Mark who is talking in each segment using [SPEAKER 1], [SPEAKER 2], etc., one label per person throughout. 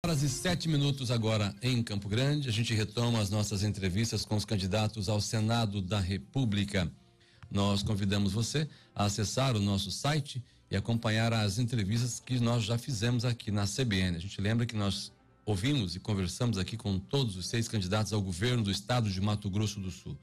[SPEAKER 1] 4h07 agora em Campo Grande. A gente retoma as nossas entrevistas com os candidatos ao Senado da República. Nós convidamos você a acessar o nosso site e acompanhar as entrevistas que nós já fizemos aqui na CBN. A gente lembra que nós ouvimos e conversamos aqui com todos os 6 candidatos ao governo do estado de Mato Grosso do Sul.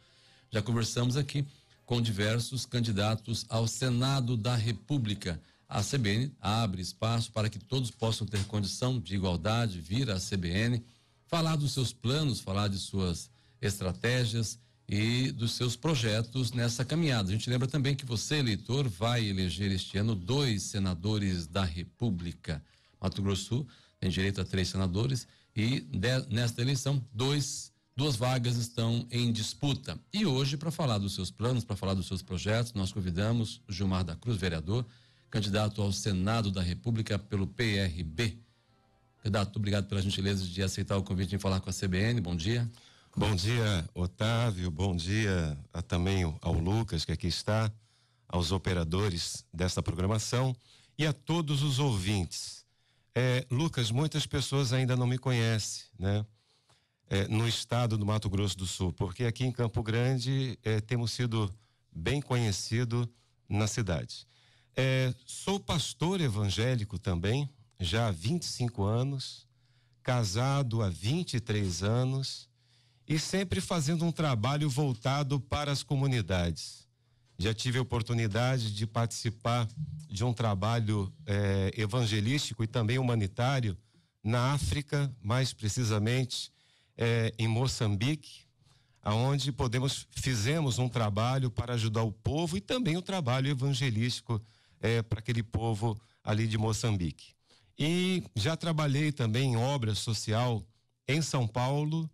[SPEAKER 1] Já conversamos aqui com diversos candidatos ao Senado da República. A CBN abre espaço para que todos possam ter condição de igualdade, vir à CBN, falar dos seus planos, falar de suas estratégias e dos seus projetos nessa caminhada. A gente lembra também que você, eleitor, vai eleger este ano 2 senadores da República. Mato Grosso do Sul tem direito a 3 senadores e nesta eleição, duas vagas estão em disputa. E hoje, para falar dos seus planos, para falar dos seus projetos, nós convidamos o Gilmar da Cruz, vereador, candidato ao Senado da República pelo PRB. Candidato, obrigado pela gentileza de aceitar o convite de falar com a CBN. Bom dia.
[SPEAKER 2] Bom dia, Otávio. Bom dia também ao Lucas, que aqui está, aos operadores desta programação e a todos os ouvintes. Lucas, muitas pessoas ainda não me conhecem, né? No estado do Mato Grosso do Sul, porque aqui em Campo Grande temos sido bem conhecido na cidade. Sou pastor evangélico também, já há 25 anos, casado há 23 anos e sempre fazendo um trabalho voltado para as comunidades. Já tive a oportunidade de participar de um trabalho evangelístico e também humanitário na África, mais precisamente em Moçambique, aonde fizemos um trabalho para ajudar o povo e também o trabalho evangelístico para aquele povo ali de Moçambique. E já trabalhei também em obra social em São Paulo,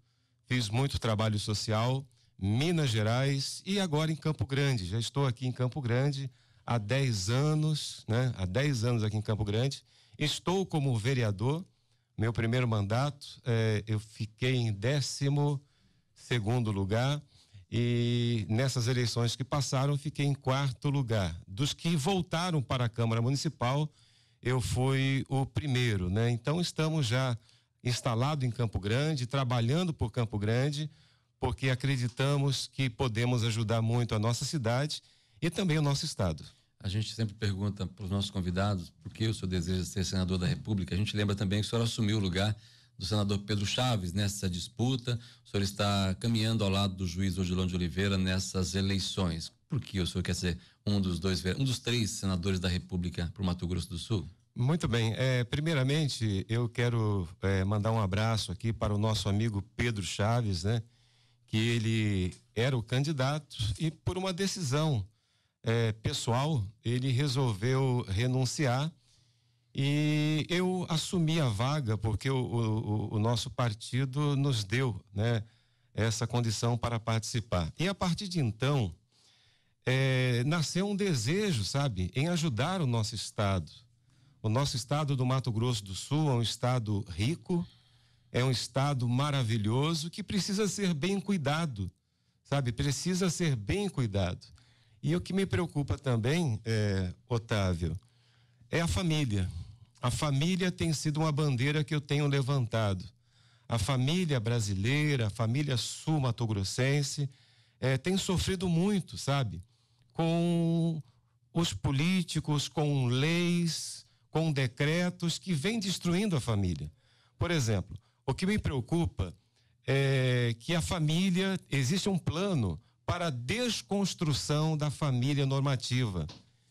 [SPEAKER 2] fiz muito trabalho social, Minas Gerais e agora em Campo Grande. Já estou aqui em Campo Grande há 10 anos, né? Há 10 anos aqui em Campo Grande. Estou como vereador. Meu primeiro mandato, eu fiquei em 12º lugar e nessas eleições que passaram fiquei em 4º lugar. Dos que voltaram para a Câmara Municipal, eu fui o primeiro, né? Então estamos já instalados em Campo Grande, trabalhando por Campo Grande, porque acreditamos que podemos ajudar muito a nossa cidade e também o nosso estado.
[SPEAKER 1] A gente sempre pergunta para os nossos convidados por que o senhor deseja ser senador da República. A gente lembra também que o senhor assumiu o lugar do senador Pedro Chaves nessa disputa. O senhor está caminhando ao lado do juiz Odilon de Oliveira nessas eleições. Por que o senhor quer ser um dos 3 senadores da República para o Mato Grosso do Sul?
[SPEAKER 2] Muito bem. Primeiramente, eu quero mandar um abraço aqui para o nosso amigo Pedro Chaves, né? Que ele era o candidato e por uma decisão pessoal, ele resolveu renunciar e eu assumi a vaga porque o nosso partido nos deu, né, essa condição para participar. E a partir de então, nasceu um desejo, sabe, em ajudar o nosso estado. O nosso estado do Mato Grosso do Sul é um estado rico, é um estado maravilhoso que precisa ser bem cuidado, sabe, precisa ser bem cuidado. E o que me preocupa também, Otávio, é a família. A família tem sido uma bandeira que eu tenho levantado. A família brasileira, a família sul-matogrossense, tem sofrido muito, sabe? Com os políticos, com leis, com decretos que vêm destruindo a família. Por exemplo, o que me preocupa é que a família, existe um plano para a desconstrução da família normativa.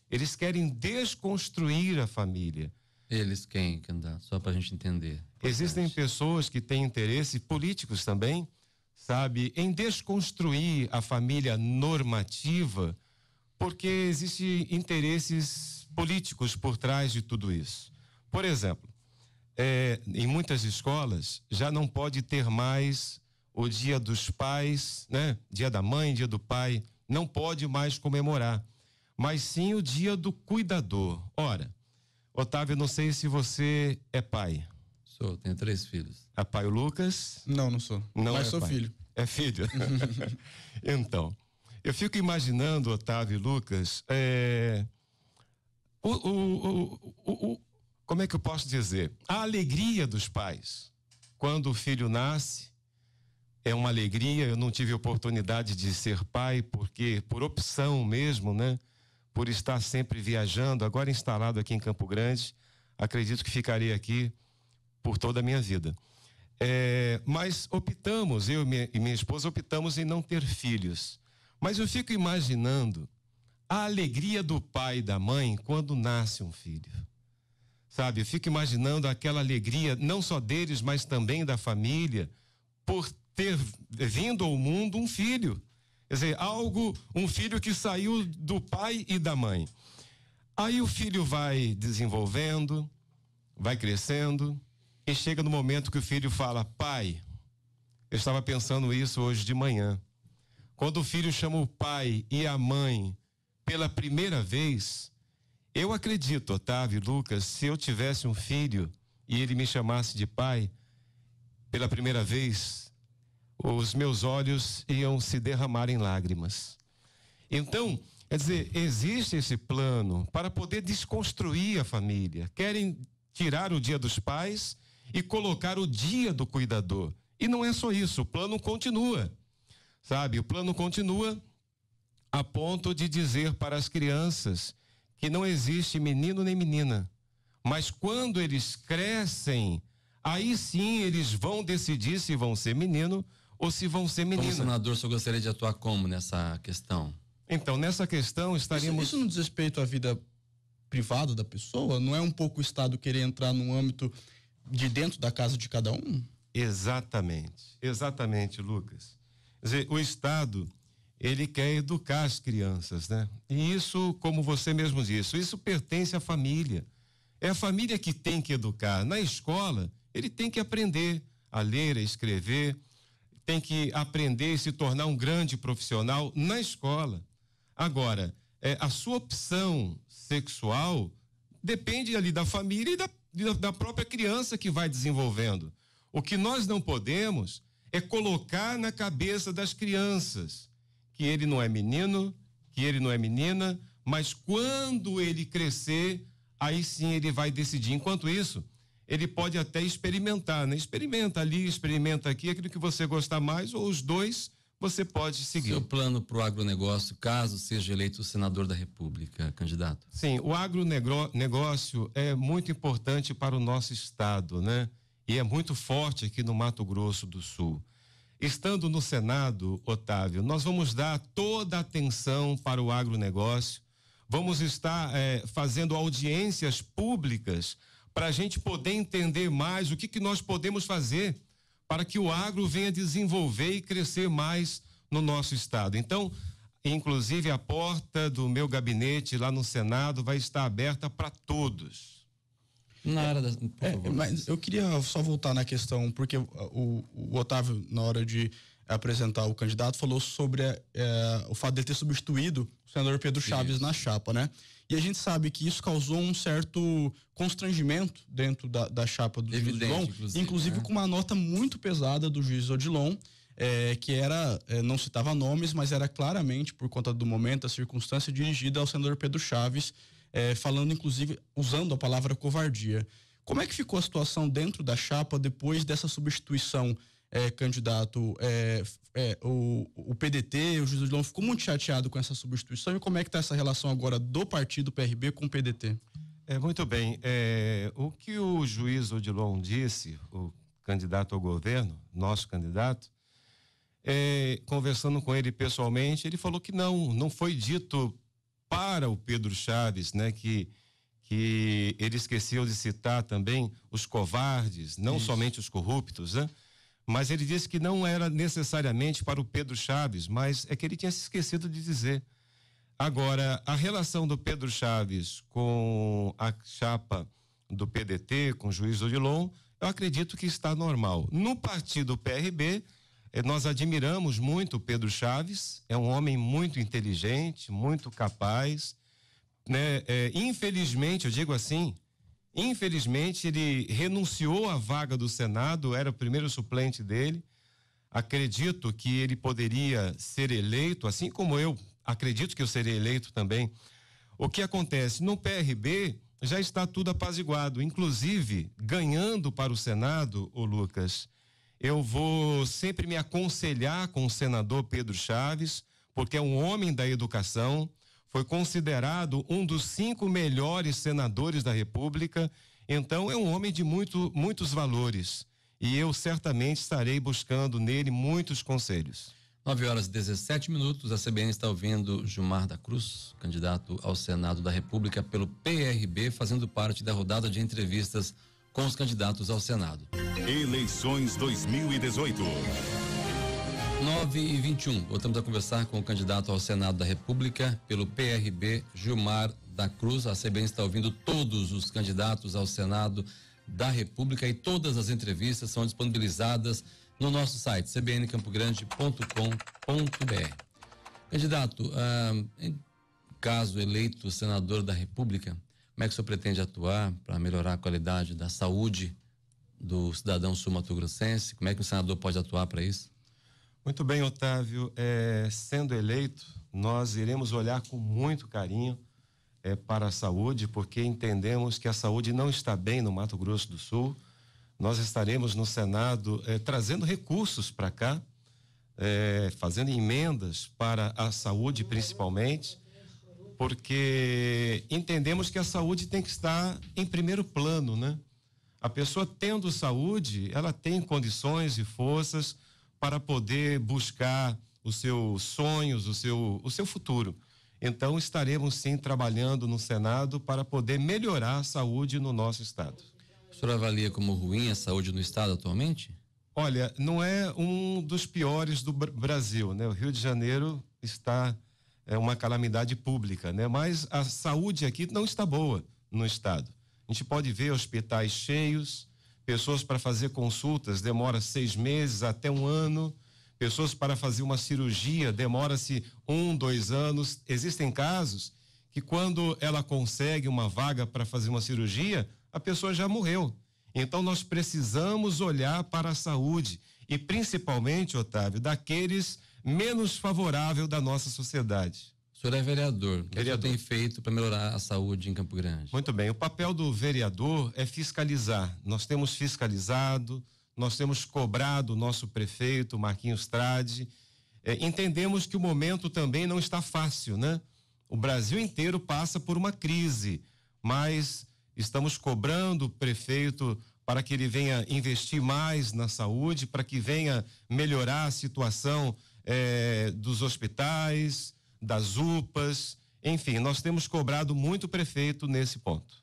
[SPEAKER 2] Eles querem desconstruir a família.
[SPEAKER 1] Eles quem, candidato? Só para a gente entender.
[SPEAKER 2] Existem pessoas que têm interesse, políticos também, sabe, em desconstruir a família normativa, porque existem interesses políticos por trás de tudo isso. Por exemplo, em muitas escolas já não pode ter mais o Dia dos Pais, né? Dia da Mãe, Dia do Pai, não pode mais comemorar, mas sim o Dia do Cuidador. Ora, Otávio, não sei se você é pai.
[SPEAKER 1] Sou, tenho 3 filhos.
[SPEAKER 2] É pai o Lucas?
[SPEAKER 3] Não sou.
[SPEAKER 2] Não,
[SPEAKER 3] mas sou
[SPEAKER 2] pai.
[SPEAKER 3] filho.
[SPEAKER 2] É filho. Então, eu fico imaginando, Otávio e Lucas, como é que eu posso dizer? A alegria dos pais. Quando o filho nasce, é uma alegria. Eu não tive oportunidade de ser pai, porque por opção mesmo, né? Por estar sempre viajando, agora instalado aqui em Campo Grande, acredito que ficarei aqui por toda a minha vida. Mas optamos, eu e minha esposa optamos em não ter filhos. Mas eu fico imaginando a alegria do pai e da mãe quando nasce um filho. Sabe, eu fico imaginando aquela alegria, não só deles, mas também da família, por ter vindo ao mundo um filho. Quer dizer, um filho que saiu do pai e da mãe. Aí o filho vai desenvolvendo, vai crescendo, e chega no momento que o filho fala: pai, eu estava pensando isso hoje de manhã. Quando o filho chama o pai e a mãe pela primeira vez, eu acredito, Otávio, Lucas, se eu tivesse um filho e ele me chamasse de pai pela primeira vez, os meus olhos iam se derramar em lágrimas. Então, quer dizer, existe esse plano para poder desconstruir a família. Querem tirar o dia dos pais e colocar o dia do cuidador. E não é só isso, o plano continua, sabe? O plano continua a ponto de dizer para as crianças que não existe menino nem menina. Mas quando eles crescem, aí sim eles vão decidir se vão ser menino ou se vão ser menina.
[SPEAKER 1] Como senador, o senhor gostaria de atuar como nessa questão?
[SPEAKER 2] Então, nessa questão estaríamos...
[SPEAKER 3] Isso não diz respeito à vida privada da pessoa? Não é um pouco o Estado querer entrar num âmbito de dentro da casa de cada um?
[SPEAKER 2] Exatamente, Lucas. Quer dizer, o Estado, ele quer educar as crianças, né? E isso, como você mesmo disse, isso pertence à família. É a família que tem que educar. Na escola, ele tem que aprender a ler, a escrever, tem que aprender e se tornar um grande profissional na escola. Agora, a sua opção sexual depende ali da família e da própria criança que vai desenvolvendo. O que nós não podemos é colocar na cabeça das crianças que ele não é menino, que ele não é menina, mas quando ele crescer, aí sim ele vai decidir. Enquanto isso, ele pode até experimentar, né? Experimenta ali, experimenta aqui, aquilo que você gostar mais, ou os dois, você pode seguir.
[SPEAKER 1] Seu plano para o agronegócio, caso seja eleito senador da República, candidato?
[SPEAKER 2] Sim, o agronegócio é muito importante para o nosso estado, né? E é muito forte aqui no Mato Grosso do Sul. Estando no Senado, Otávio, nós vamos dar toda a atenção para o agronegócio, vamos estar fazendo audiências públicas para a gente poder entender mais o que nós podemos fazer para que o agro venha desenvolver e crescer mais no nosso estado. Então, inclusive a porta do meu gabinete lá no Senado vai estar aberta para todos.
[SPEAKER 1] Na área da, por favor.
[SPEAKER 3] Mas eu queria só voltar na questão, porque o Otávio, na hora de apresentar o candidato, falou sobre o fato de ele ter substituído o senador Pedro Chaves na chapa, né? E a gente sabe que isso causou um certo constrangimento dentro da chapa do juiz Odilon, inclusive né? Com uma nota muito pesada do juiz Odilon, que não citava nomes, mas era claramente, por conta do momento, a circunstância, dirigida ao senador Pedro Chaves, falando, inclusive, usando a palavra covardia. Como é que ficou a situação dentro da chapa depois dessa substituição, candidato? O PDT, o juiz Odilon ficou muito chateado com essa substituição, e como é que está essa relação agora do partido PRB com o PDT?
[SPEAKER 2] Muito bem. O que o juiz Odilon disse, o candidato ao governo, nosso candidato, conversando com ele pessoalmente, ele falou que não foi dito para o Pedro Chaves, né, que ele esqueceu de citar também os covardes, não somente os corruptos, né? Mas ele disse que não era necessariamente para o Pedro Chaves, mas é que ele tinha se esquecido de dizer. Agora, a relação do Pedro Chaves com a chapa do PDT, com o juiz Odilon, eu acredito que está normal. No partido PRB, nós admiramos muito o Pedro Chaves, é um homem muito inteligente, muito capaz, né? Infelizmente, eu digo assim, infelizmente ele renunciou à vaga do Senado, era o primeiro suplente dele. Acredito que ele poderia ser eleito, assim como eu acredito que eu serei eleito também. O que acontece? No PRB, já está tudo apaziguado, inclusive ganhando para o Senado, ô Lucas, eu vou sempre me aconselhar com o senador Pedro Chaves, porque é um homem da educação, foi considerado um dos 5 melhores senadores da República, então é um homem de muitos valores, e eu certamente estarei buscando nele muitos conselhos.
[SPEAKER 1] 9h17, a CBN está ouvindo Gilmar da Cruz, candidato ao Senado da República pelo PRB, fazendo parte da rodada de entrevistas com os candidatos ao Senado.
[SPEAKER 4] Eleições 2018.
[SPEAKER 1] 9h21, voltamos a conversar com o candidato ao Senado da República pelo PRB, Gilmar da Cruz. A CBN está ouvindo todos os candidatos ao Senado da República e todas as entrevistas são disponibilizadas no nosso site cbncampogrande.com.br. Candidato, em caso eleito senador da República, como é que o senhor pretende atuar para melhorar a qualidade da saúde do cidadão sul-mato-grossense? Como é que o senador pode atuar para isso?
[SPEAKER 2] Muito bem, Otávio. Sendo eleito, nós iremos olhar com muito carinho para a saúde, porque entendemos que a saúde não está bem no Mato Grosso do Sul. Nós estaremos no Senado trazendo recursos para cá, fazendo emendas para a saúde principalmente, porque entendemos que a saúde tem que estar em primeiro plano, né? A pessoa tendo saúde, ela tem condições e forças para poder buscar os seus sonhos, o seu futuro. Então estaremos sim trabalhando no Senado para poder melhorar a saúde no nosso estado.
[SPEAKER 1] O senhor avalia como ruim a saúde no estado atualmente?
[SPEAKER 2] Olha, não é um dos piores do Brasil, né? O Rio de Janeiro está uma calamidade pública, né? Mas a saúde aqui não está boa no estado. A gente pode ver hospitais cheios, pessoas para fazer consultas demora 6 meses até 1 ano, pessoas para fazer uma cirurgia demora-se 1, 2 anos. Existem casos que quando ela consegue uma vaga para fazer uma cirurgia, a pessoa já morreu. Então nós precisamos olhar para a saúde e principalmente, Otávio, daqueles menos favoráveis da nossa sociedade.
[SPEAKER 1] O senhor é vereador. O que o senhor tem feito para melhorar a saúde em Campo Grande?
[SPEAKER 2] Muito bem, o papel do vereador é fiscalizar. Nós temos fiscalizado, nós temos cobrado o nosso prefeito, Marquinhos Trade. Entendemos que o momento também não está fácil, né? O Brasil inteiro passa por uma crise, mas estamos cobrando o prefeito para que ele venha investir mais na saúde, para que venha melhorar a situação dos hospitais, das UPAs, enfim, nós temos cobrado muito o prefeito nesse ponto.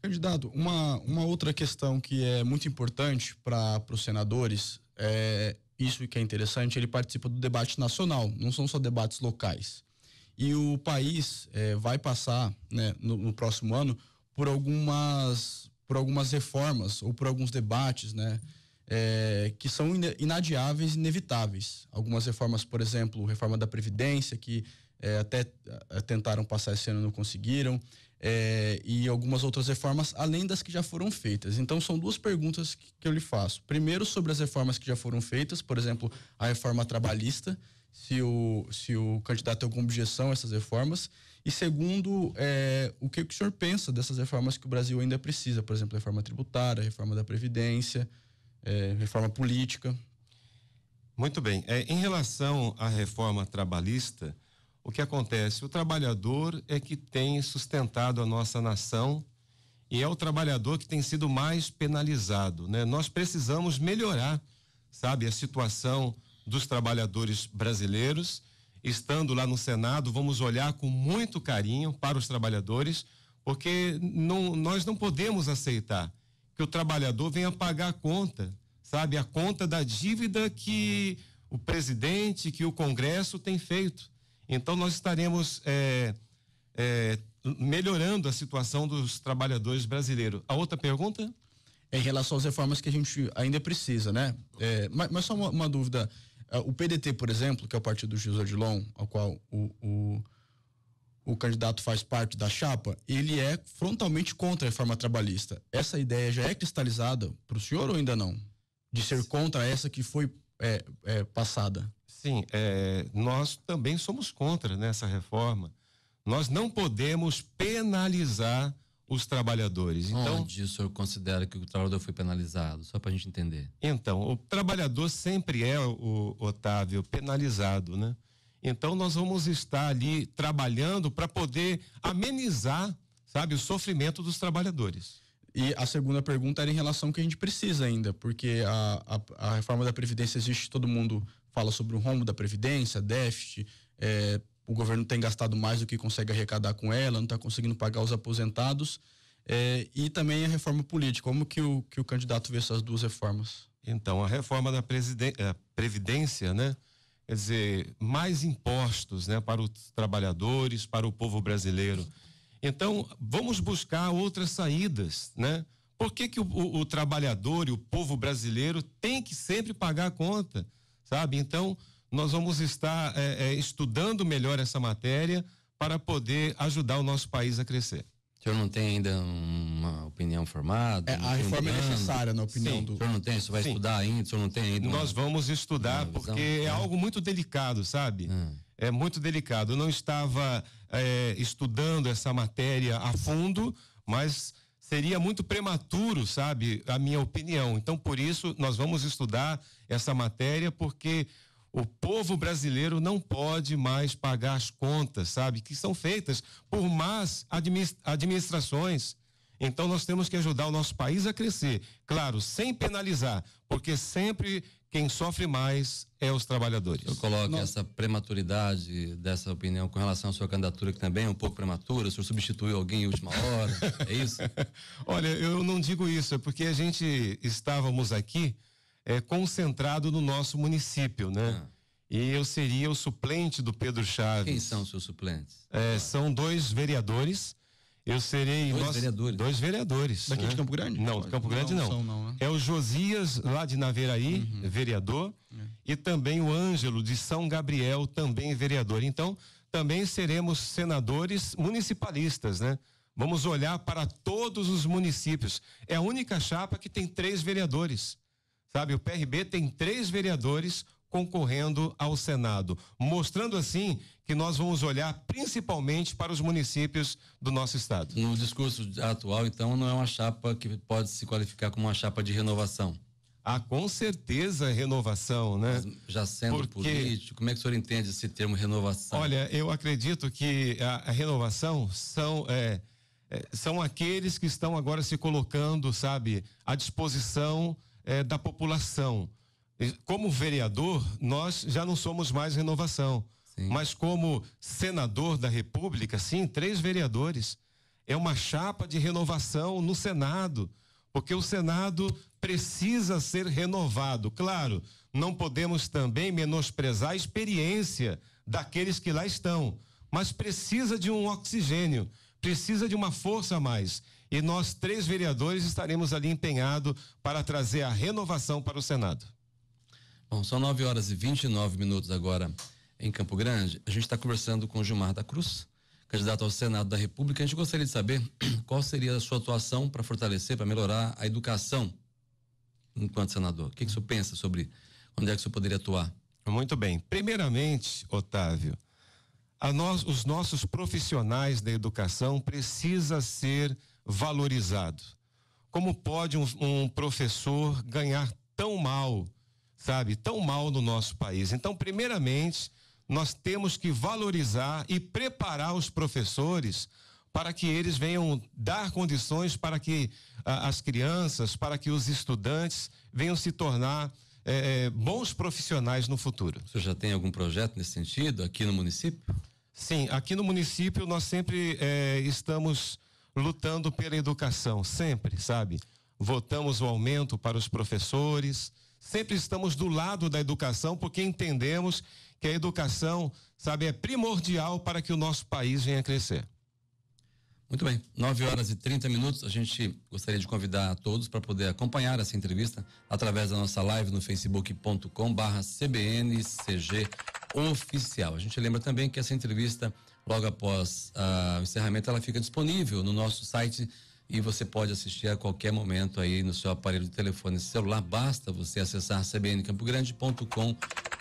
[SPEAKER 3] Candidato, uma outra questão que é muito importante para os senadores, isso que é interessante, ele participa do debate nacional, não são só debates locais. E o país vai passar, né, no próximo ano por algumas reformas ou por alguns debates, né, que são inadiáveis e inevitáveis. Algumas reformas, por exemplo, reforma da Previdência, que até tentaram passar esse ano e não conseguiram, e algumas outras reformas, além das que já foram feitas. Então, são 2 perguntas que eu lhe faço. Primeiro, sobre as reformas que já foram feitas, por exemplo, a reforma trabalhista, se o candidato tem alguma objeção a essas reformas. E segundo, o que o senhor pensa dessas reformas que o Brasil ainda precisa, por exemplo, reforma tributária, reforma da Previdência, reforma política.
[SPEAKER 2] Muito bem. Em relação à reforma trabalhista, o que acontece? O trabalhador é que tem sustentado a nossa nação e é o trabalhador que tem sido mais penalizado, né? Nós precisamos melhorar, sabe, a situação dos trabalhadores brasileiros. Estando lá no Senado, vamos olhar com muito carinho para os trabalhadores, porque nós não podemos aceitar que o trabalhador venha pagar a conta, sabe, a conta da dívida que o presidente, que o Congresso tem feito. Então nós estaremos melhorando a situação dos trabalhadores brasileiros. A outra pergunta?
[SPEAKER 3] Em relação às reformas que a gente ainda precisa, né? Mas só uma dúvida. O PDT, por exemplo, que é o partido do José Odilon, ao qual o candidato faz parte da chapa, ele é frontalmente contra a reforma trabalhista. Essa ideia já é cristalizada para o senhor ou ainda não? De ser contra essa que foi passada?
[SPEAKER 2] Sim, nós também somos contra nessa reforma. Nós não podemos penalizar os trabalhadores. Então,
[SPEAKER 1] onde o senhor considera que o trabalhador foi penalizado? Só para a gente entender.
[SPEAKER 2] Então, o trabalhador sempre é, o Otávio, penalizado, né? Então, nós vamos estar ali trabalhando para poder amenizar, sabe, o sofrimento dos trabalhadores.
[SPEAKER 3] E a segunda pergunta era em relação ao que a gente precisa ainda, porque a reforma da Previdência existe, todo mundo fala sobre o rombo da Previdência, déficit, o governo tem gastado mais do que consegue arrecadar com ela, não está conseguindo pagar os aposentados, e também a reforma política. Como que o candidato vê essas duas reformas?
[SPEAKER 2] Então, a reforma da Previdência, né? Quer dizer, mais impostos, né? Para os trabalhadores, para o povo brasileiro. Então, vamos buscar outras saídas, né? Por que o trabalhador e o povo brasileiro tem que sempre pagar a conta, sabe? Então, nós vamos estar estudando melhor essa matéria para poder ajudar o nosso país a crescer.
[SPEAKER 1] O senhor não tem ainda uma opinião formada?
[SPEAKER 3] A reforma é necessária, na opinião do...
[SPEAKER 1] O senhor não tem? O senhor vai estudar ainda? O senhor não tem ainda?
[SPEAKER 2] Nós vamos estudar porque é algo muito delicado, sabe? É muito delicado. Eu não estava estudando essa matéria a fundo, mas seria muito prematuro, sabe? A minha opinião. Então, por isso, nós vamos estudar essa matéria, porque o povo brasileiro não pode mais pagar as contas, sabe? Que são feitas por más administrações. Então, nós temos que ajudar o nosso país a crescer. Claro, sem penalizar, porque sempre quem sofre mais é os trabalhadores.
[SPEAKER 1] Eu coloco essa prematuridade dessa opinião com relação à sua candidatura, que também é um pouco prematura. O senhor substituiu alguém em última hora, é isso?
[SPEAKER 2] Olha, eu não digo isso, é porque a gente estávamos aqui concentrado no nosso município, né? E eu seria o suplente do Pedro Chaves.
[SPEAKER 1] Quem são os seus suplentes?
[SPEAKER 2] São 2 vereadores. Eu serei...
[SPEAKER 1] Vereadores?
[SPEAKER 2] 2 vereadores.
[SPEAKER 3] Daqui, né? De Campo Grande?
[SPEAKER 2] Não, de Campo Grande não.
[SPEAKER 3] Né?
[SPEAKER 2] É o Josias, lá de Naveraí, vereador, e também o Ângelo, de São Gabriel, também vereador. Então, também seremos senadores municipalistas, né? Vamos olhar para todos os municípios. É a única chapa que tem 3 vereadores, sabe? O PRB tem 3 vereadores concorrendo ao Senado, mostrando assim que nós vamos olhar principalmente para os municípios do nosso estado.
[SPEAKER 1] No discurso atual, então, não é uma chapa que pode se qualificar como uma chapa de renovação?
[SPEAKER 2] Com certeza renovação, né?
[SPEAKER 1] Mas já sendo político, como é que o senhor entende esse termo renovação?
[SPEAKER 2] Olha, eu acredito que a renovação são aqueles que estão agora se colocando, sabe, à disposição da população. Como vereador, nós já não somos mais renovação. Sim. Mas como senador da República, sim, 3 vereadores. É uma chapa de renovação no Senado, porque o Senado precisa ser renovado. Claro, não podemos também menosprezar a experiência daqueles que lá estão, mas precisa de um oxigênio, precisa de uma força a mais. E nós, 3 vereadores, estaremos ali empenhados para trazer a renovação para o Senado.
[SPEAKER 1] Bom, são 9h29 agora em Campo Grande. A gente está conversando com o Gilmar da Cruz, candidato ao Senado da República. A gente gostaria de saber qual seria a sua atuação para fortalecer, para melhorar a educação enquanto senador. O que o senhor pensa sobre onde é que o senhor poderia atuar?
[SPEAKER 2] Muito bem. Primeiramente, Otávio, os nossos profissionais da educação precisam ser valorizados. Como pode um professor ganhar tão mal, sabe, tão mal no nosso país? Então, primeiramente, nós temos que valorizar e preparar os professores para que eles venham dar condições para que as crianças, para que os estudantes venham se tornar bons profissionais no futuro.
[SPEAKER 1] O senhor já tem algum projeto nesse sentido aqui no município?
[SPEAKER 2] Sim, aqui no município nós sempre estamos lutando pela educação, sempre, sabe? Votamos o aumento para os professores. Sempre estamos do lado da educação, porque entendemos que a educação, sabe, é primordial para que o nosso país venha a crescer.
[SPEAKER 1] Muito bem, 9h30. A gente gostaria de convidar a todos para poder acompanhar essa entrevista através da nossa live no facebook.com/CBNCG oficial. A gente lembra também que essa entrevista, logo após o encerramento, ela fica disponível no nosso site e você pode assistir a qualquer momento aí no seu aparelho de telefone celular. Basta você acessar cbncampogrande.com.br.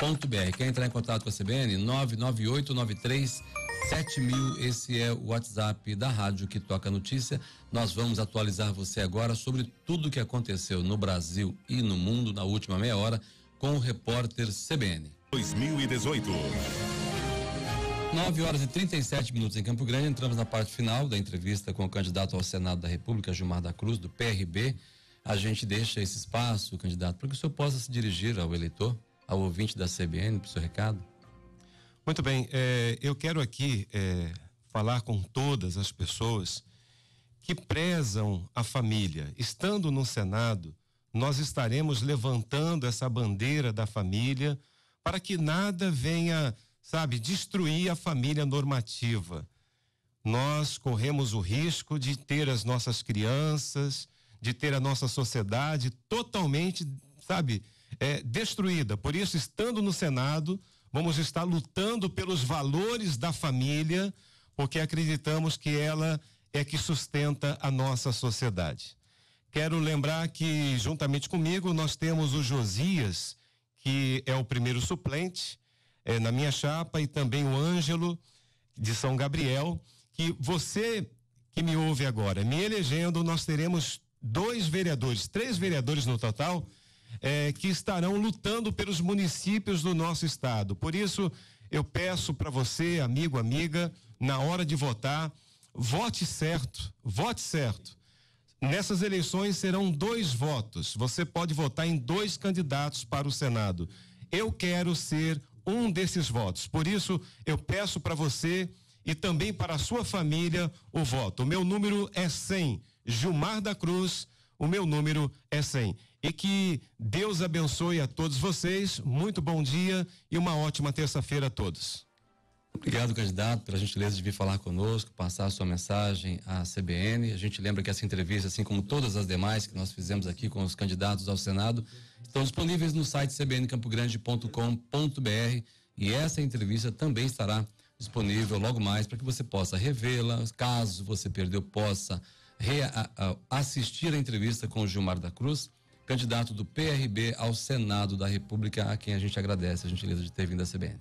[SPEAKER 1] Quer entrar em contato com a CBN? 998937000. Esse é o WhatsApp da rádio que toca a notícia. Nós vamos atualizar você agora sobre tudo o que aconteceu no Brasil e no mundo na última meia hora com o repórter CBN.
[SPEAKER 4] 2018.
[SPEAKER 1] 9h37 em Campo Grande. Entramos na parte final da entrevista com o candidato ao Senado da República, Gilmar da Cruz, do PRB. A gente deixa esse espaço, candidato, para que o senhor possa se dirigir ao eleitor, ao ouvinte da CBN, para o seu recado.
[SPEAKER 2] Muito bem, eu quero aqui falar com todas as pessoas que prezam a família. Estando no Senado, nós estaremos levantando essa bandeira da família para que nada venha, destruir a família normativa. Nós corremos o risco de ter as nossas crianças, de ter a nossa sociedade totalmente, destruída. Por isso, estando no Senado, vamos estar lutando pelos valores da família, porque acreditamos que ela é que sustenta a nossa sociedade. Quero lembrar que, juntamente comigo, nós temos o Josias, que é o primeiro suplente na minha chapa, e também o Ângelo, de São Gabriel, que você que me ouve agora, me elegendo, nós teremos 3 vereadores no total, que estarão lutando pelos municípios do nosso estado. Por isso, eu peço para você, amigo, amiga, na hora de votar, vote certo, vote certo. Nessas eleições serão 2 votos. Você pode votar em 2 candidatos para o Senado. Eu quero ser um desses votos. Por isso, eu peço para você e também para a sua família o voto. O meu número é 100. Gilmar da Cruz, o meu número é 100. E que Deus abençoe a todos vocês. Muito bom dia e uma ótima terça-feira a todos.
[SPEAKER 1] Obrigado, candidato, pela gentileza de vir falar conosco, passar a sua mensagem à CBN. A gente lembra que essa entrevista, assim como todas as demais que nós fizemos aqui com os candidatos ao Senado, estão disponíveis no site cbncampogrande.com.br, e essa entrevista também estará disponível logo mais para que você possa revê-la, caso você perdeu, possa assistir a entrevista com o Gilmar da Cruz, candidato do PRB ao Senado da República, a quem a gente agradece a gentileza de ter vindo à CBN.